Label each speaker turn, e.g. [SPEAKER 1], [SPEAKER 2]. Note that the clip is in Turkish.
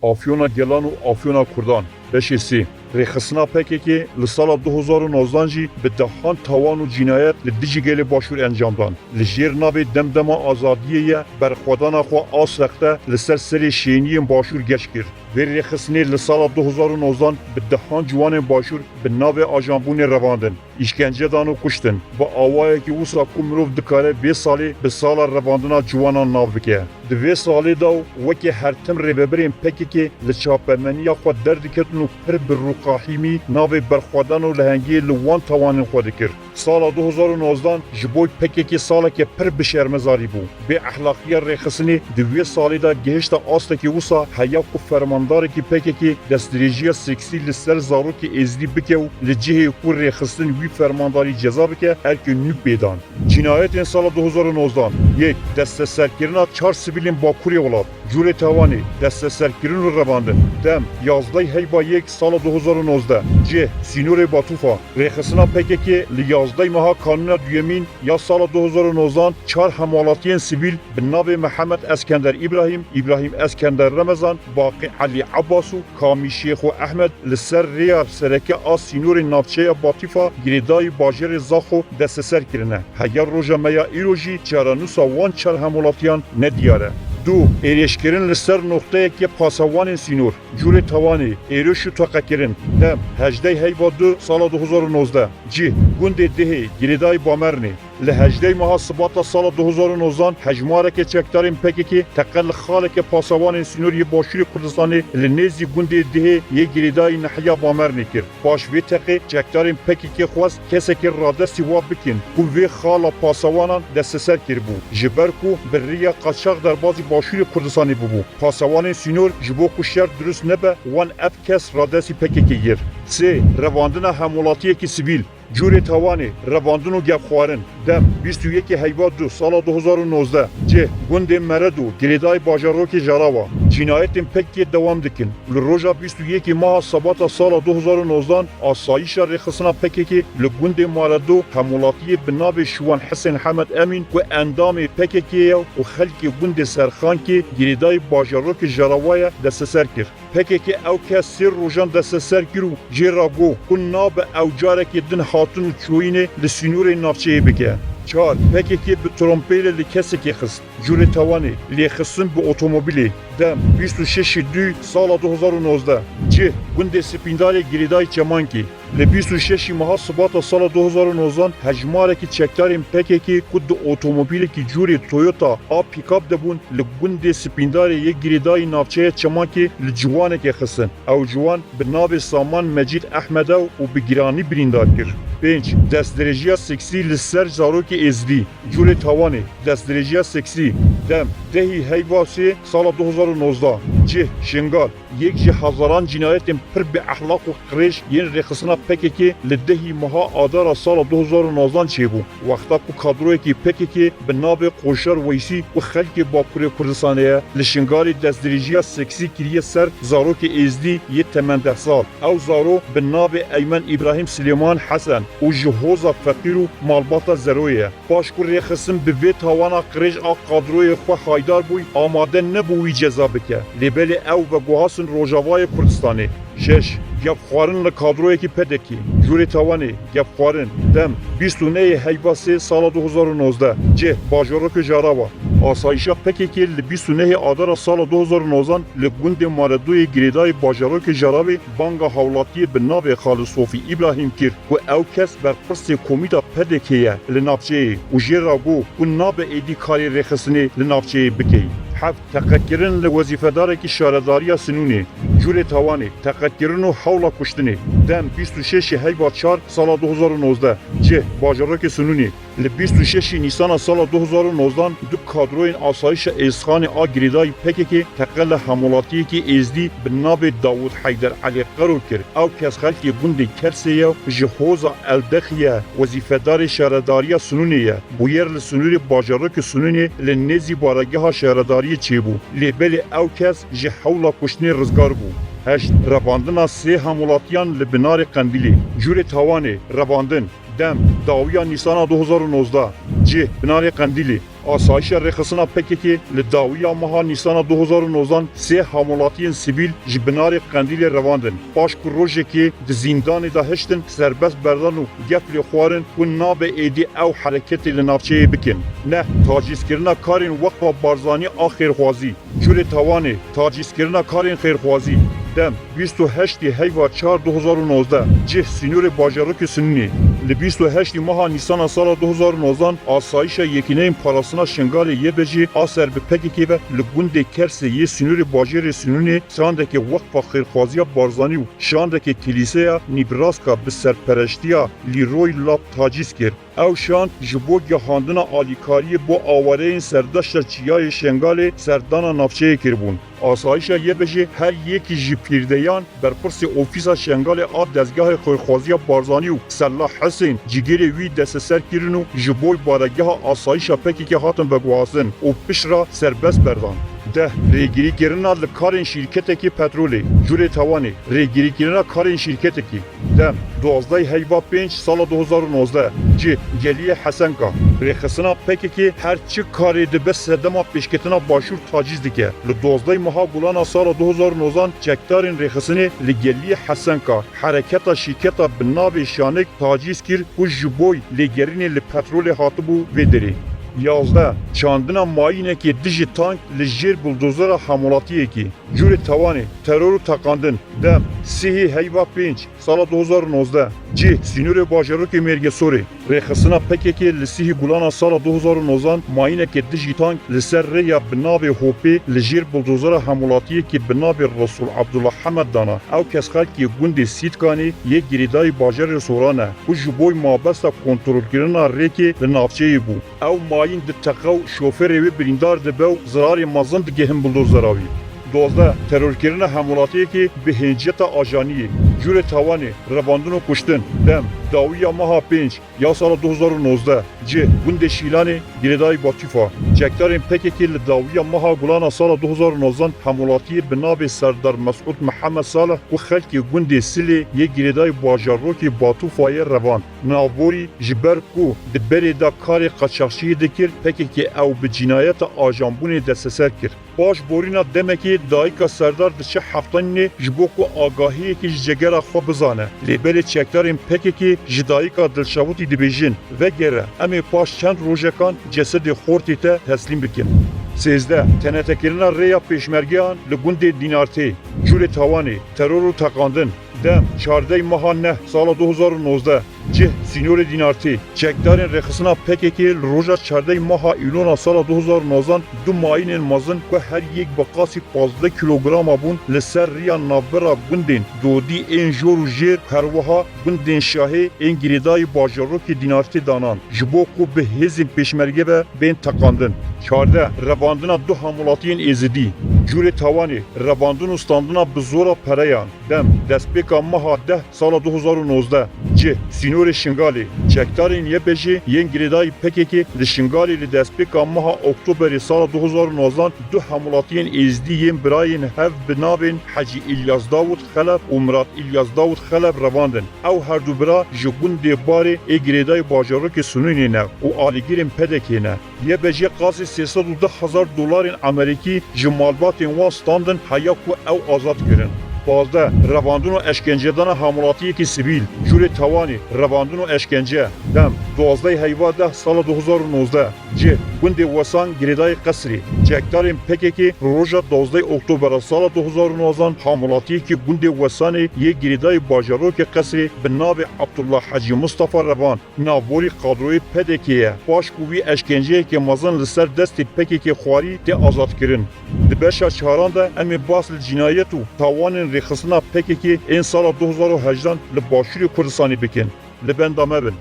[SPEAKER 1] Afyona Gelan û Afyona Kurdan beşê rêxistina PKK li sala 2019 jî bi dehan tawan û cinayet li dijî gelê başûr encam dan. Li jêr navê demdema azadiyê ye berxwedana xwe asexte li ser serê şêniyên başûr geş kir. Vê rêxistinê li sala 2019 bi dehan ciwanên başûr bi navê ajanbûnê revandin. İşkence dan û kuştin. Bi awayekî wisa ku mirov dikare vê salê bi sala revandina ciwanan nav bike. Di vê salê da wekî her tim rêveberên PKK li çapemeniya xwe derdiketin û pir bi rûqahîmî navê berxwedan û lehengiyê li wan tawanên xwe dikir. Sala 2019 ji bo PKK saleke pir bişermezarî bû. Bê ehlaqiya rêxistinê di vê salê da gihişta astekî wisa heya ku fermandarekî PKK destdirêjiya seksî li ser zarokê êzîdî bike û li cihê ku rêxistin wî fermandarî ceza bike erkê nû pêdan. Cinayetên sala 2019 yek desteserkirina 4 sivilên Bakurê welat. Curê Tewanê desteserkirin û revandin. Dem yazdayê heyba yek sala 2019 cih Sînorê Batûfa rêxistina PKK li yazdayê meha kanûna duyemîn ya sala 2019 4 hemalatiyên sivîl bi navê Mihemed Eskender İbrahim, İbrahim Eskender Remezan, Baqî Elî Abbas û Kamî Şêxû Ehmed li ser rêya sereke a Sînorê navçeya Batîfa girêdayî bajarê Zaxo desteserkirine. Heya roja me ya îro jî çaranûsa wan 4 hemalatiyan nediyar e. Du êrişkirin li ser noxteyekê pasewanên Sînor. Curê Tewanê êriş û teqekirin. Dem hejdey heyva 2 sala 2019 cih gundê dihê girêdayî Bamernê. Li hejdey meha Sibata sala 2019 hejmarekê çekdarên PKK teqe li xaleke pasewanên Sînoriyê Başûrê Kurdistanê li nêzî gundê dihê yê girêdayî Nehiya Bamernê kir. Baş vê teqê çekdarên PKK xwest kesekê radestî wa bikin ku vê xala pasewanan desteser kiribû. Ji ber ku bi rêya qaçax derbazî Başûrê Kurdistanê bibû. Pasewanên Sînor ji bo ku şer durust nebe wan ev kes radestî PKK yir. Sê revandina hemolatiyekî sivîl. Curê Tewanê revandin û gevxwarin. Dem 21 heyva 2 sala 2019 cih gundên Mered û girêdayî bajarokê Jarava cinayetên PKK dewam dikin. Li roja 21 maha Sebata sala 2019 asayişa rêxistina PKK li gundê Mered û hemolatiyê bi navê Şiwan Hesên Hemed Emîn ku endamê PKK ye û xelkê gundê Serxankê girêdayî bajarokê Jaravaya desteser kir. PKK ew kes sêr rojan desteser kir û jê ra got ku nabe ew carekê din hatun û çoyînê li Sînorê navçeyê bike. 4. PKK bi trompeyla li kesekê xist. Curê Tewanê lêxistin bi otomobilê. Dem 26 2 sala 2019 cih gundê Spîndarê girêdayî Çemankê. Li 26 meha Sibata sala 2019 hejmarekî çekdarên PKK ku di otomobilekî curê Toyota a pîkap debûn li gundê Spîndarê yê girêdayî navçeya Çemankê li ciwanekê xistin. Ew ciwan bi navê Saman Mecîd Ehmedew û bi giranî birîndar kir. 5. Destdirêjiya seksî li ser zarokê êzidî. Curê Tewanê destdirêjiya seksî. Dem dehî heyva 3 sala 2019 cih Şingal yek ji hezaran cinayetên pir bi ehlaq û qirêj yên rêxistina PKK li dehî meha adara sala 2019 çêbû. Wexta ku kadroyekî PKK bi navê Qoşar Weysî û xelkê Bakurê Kurdistanê ye li Şingalê destdirêjiya seksî kiriye ser zarokê êzidî yê temendeh sal. Ew zaro bi navê Eymen İbrahim Silêman Hesen û ji hoza feqîr û malbata zeroyê ye. Baş ku rêxistin bi vê tawana qirêj a kadroyê xwe haydar bûy amade nebû wî ceza bike. Lêbelê ew veguhasın Rojavayê Kurdistanê. 6. Gevxwarin li kadroyekî PKK. Curê Tewanê gevxwarin. Dem 29 heyva 3 sala 2019 cih bajarokê Jarava. Asayişa PKK li 29 adara sala 2019 li gundê Maredûyê girêdayî bajarokê Jaravê banga hewlatiyê bi navê Xalid Sofî İbrahim kir ku ew kes berpirsê komîta PKK ye li navçeyê û jê ra got ku nabe êdî karê rêxistinê li navçeyê bike. 7. Teqekirin li wezîfedarekî şaredariya Sinûnê. Curê Tewanê teqekirin û hewla kuştinê. Dem 26 heyva 4 sala 2019 cih bajarokê Sinûnê. Li 26 Nîsana sala 2019 du kadroyên asayişa êzxanê a girêdayî PKK teqe li hemolatiyekî êzidî bi navê Dawud Heyder Elî qeror kir. Ew kes xelkê gundê Kersê ye ji hoza Eldexiye wezîfedarê şaredariya Sinûnê ye. Bu yer li Sinûrê bajarokê Sinûnê li nêzî barageha şaredariyê çêbû. Lêbelê ew kes ji hewla kuştinê rizgar bû. 8. Revandina 3 hemolatiyan li binarê Qendîlê. Curê Tewanê revandin. دم داویا نیسان 2019 جه بنار قندیلی آسایش رخصنا پککی لداویا مها نیسان 2019 سه حملاتین سیویل جبنار قندیل رواندن باش کو روزه کی د زندان دا هشتن سربست بردن و گفل خوارن و ناب ایدی او حرکت لنافچه بکن نه تاجیز کرنا کارین وقت بارزانی آخر خوازی جور توانه تاجیز کرنا کارین خیرخوازی دم 28 هیوار 4 2019 جه سینور باجاروک سنی ل 28 ماه نیسان سال 2019 آسایش یکینه پاراسنا شنگال یه بجی آسر به پککی و لگوند کرس یه سینور باجر سنونی شاندک وقف خیرخوازی بارزانی و شاندک کلیسه نیبراسکا به سرپرشتیا لیروی لاب تاجیز کرد او شان جبو گهاندن آلیکاری با آواره سرداشت چیای شنگال سردان نافچه کربون آسایش یه بجی هر یکی جی پیردیان بر پرس اوفیس شنگال آد دزگاه خیرخوازی بارزانی و سلاح حسین جگیر وی دست سر کرن و جبوی بارگاه آسایش پکی که هاتن بگوازن و پیش را سربست بردان ده ریگیری کردن لکارین شرکتی که پترولی جور توانی ریگیری کردن کارین شرکتی که دم 12 هیوا 5 سال 2019 جی گلیه حسن کا رخصنا پکی که هر چی کاری ده بس سدما پیشکتنا باشور تاجیز دیگه ل 12 ماه گولان سال 2019 چکدارین رخصنی لگلیه حسن کا حرکت شرکت بناب شانک تاجیز کر و جبوی لگرین لپترول هاتبو ودری 11 چاندنا ماینه که دیجی تانک لجیر بلدوزر حمولاتیه که جور توانی ترور و تقاندن دم 3 هیوا 5 سال 2019 جی سینور باجروک مرگ سوری رخصنا پکی که لسیه گولان سال 2019 ماینه که دیجی تانک لسر ریا بناب هوپی لجیر بلدوزر حمولاتیه که بناب رسول عبدالله حمد دانا او کس خلق که گوند سیدکانی یک گریدای باجر سورانه و جبوی مابستا کنترول کردن ریکی لنافچه بو او ماین د تقو شوفر و بریندار د بو زرار مازن د گهم بلدوزراوی 12 ترورکرین حملاتی که به هنجت آجانی جور توانی رواندن و کشتن دم داویا ماه 5 یا سال 2019 جه گوند شیلانی گریدای باتیفا چکدارین پکی که داویا ماه گولان سال 2019 حملاتی بناب سردار مسعود محمد صالح و خلق گوند سلی یک گریدای باجاروکی باتوفای روان ناوری جبرکو دبری دا کار قاچاقچی دکر پکی که او به جنایت آجانبون دستسر کرد باش بورینا دمکی دایکا سردار دچه هفتانی جبوکو آگاهی که جگر خو بزانه لیبل چکدارین پکی که جدایکا دلشاوتی دبیجین و گره امی پاش چند روزکان جسد خورتی ته تسلیم بکن 13 تنتکرنا ریا پیشمرگیان لگوند دینارتی جور توانی ترور و تقاندن دم 14 ماه نه سال 2019 جه سینور دینارتی چکدارین رخصنا پکی که روژا 14 ماه ایلون سال 2019 دو ماین مازن که هر یک بقاسی 15 کیلوگرام بون لسر ریا نابرا گوندین دودی این جور و جیر هروها گوندین شاهی این گریدای باجارو که دینارتی دانان جبو کو به هزین پیشمرگه به بین تقاندن 14 رواندنا دو حمولاتین ازدی جور توانی رواندن و ستاندنا بزورا پریان دم دستپیکا ماه 10 سال 2019 جه سینور شنگالی چکدارین یه بجی ین گریدای پکی که لشنگالی لدستپیکا ماه اکتبر سال 2019 دو حمولاتین ازدی ین براین هف بنابین حجی الیاس داود خلف و مراد الیاس داود خلف رواندن او هر دو برا جگون دیباری ای گریدای باجارو که سنونی نه و آلیگیرین پدکی نه یه بجی قاسی 310,000 دلار امریکی جمالباتین وان ستاندن حیاکو او آزاد کرن 12 رواندن و اشکنجه دان حملاتی که سیویل جور توانی رواندن و اشکنجه دم 12 هیوا 10 سال 2019 جه گوند وسان گریدای قصری چکدارین پکی که روژا 12 اکتبر سال 2019 حملاتی که گوند وسان یک گریدای باجارو که قصری به نام عبدالله حجی مصطفی روان ناوری قادروی پدکیه باش کوی اشکنجه که مازن لسر دست پکی که خواری ده آزاد کرن دبشا چهاران ده امی باصل جنایت و توان رخصنا پکی که این سال 2018 لباشوری کردستانی بکن لبندامه بن